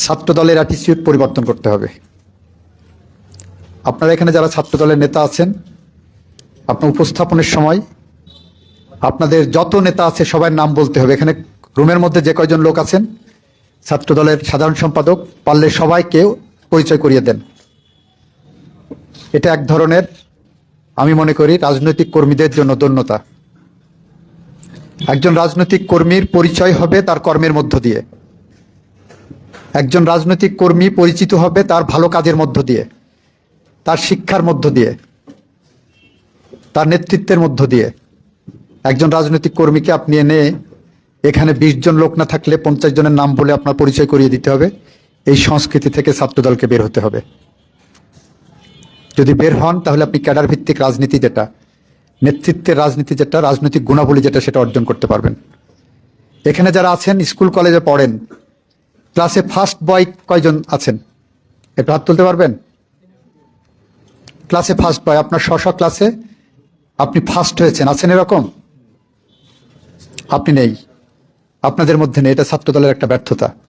ছাত্র দলের অ্যাটিটিউড পরিবর্তন করতে হবে। আপনারা এখানে যারা ছাত্র দলের নেতা আছেন, আপনার উপস্থাপনের সময় আপনাদের যত নেতা আছে সবার নাম বলতে হবে। এখানে রুমের মধ্যে যে কয়জন লোক আছেন ছাত্র দলের সাধারণ সম্পাদক, পারলে সবাইকে পরিচয় করিয়ে দেন। এটা এক ধরনের, আমি মনে করি, রাজনৈতিক কর্মীদের জন্য ধন্যতা। একজন রাজনৈতিক কর্মীর পরিচয় হবে তার কর্মের মধ্য দিয়ে। একজন রাজনৈতিক কর্মী পরিচিত হবে তার ভালো কাজের মধ্য দিয়ে, তার শিক্ষার মধ্য দিয়ে, তার নেতৃত্বের মধ্য দিয়ে। একজন রাজনৈতিক কর্মীকে আপনি এনে এখানে 20 জন লোক না থাকলে 50 জনের নাম বলে আপনার পরিচয় করিয়ে দিতে হবে। এই সংস্কৃতি থেকে ছাত্রদলকে বের হতে হবে। যদি বের হন তাহলে আপনি ক্যাডার ভিত্তিক রাজনীতি, যেটা নেতৃত্বের রাজনীতি, যেটা রাজনৈতিক গুণাবলী, যেটা সেটা অর্জন করতে পারবেন। এখানে যারা আছেন স্কুল কলেজে পড়েন, ক্লাসে ফার্স্ট বয় কয়জন আছেন একটু হাত তুলতে পারবেন? ক্লাসে ফার্স্ট বয়, আপনার স্ব ক্লাসে আপনি ফার্স্ট হয়েছেন, আছেন এরকম? আপনি নেই, আপনাদের মধ্যে নেই। এটা ছাত্র দলের একটা ব্যর্থতা।